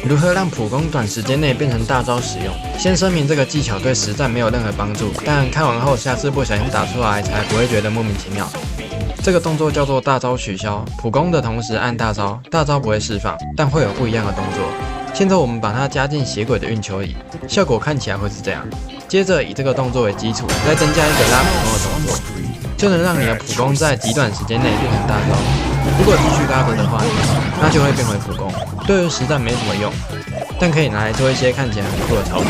如何让普攻短时间内变成大招使用？先声明这个技巧对实战没有任何帮助，但看完后下次不小心打出来才不会觉得莫名其妙。这个动作叫做大招取消，普攻的同时按大招，大招不会释放，但会有不一样的动作。现在我们把它加进血鬼的运球里，效果看起来会是这样。接着以这个动作为基础，再增加一个拉普攻的动作，就能让你的普攻在极短时间内变成大招。如果继续拉着的话，那就会变回普攻。对于实战没什么用，但可以拿来做一些看起来很酷的操作。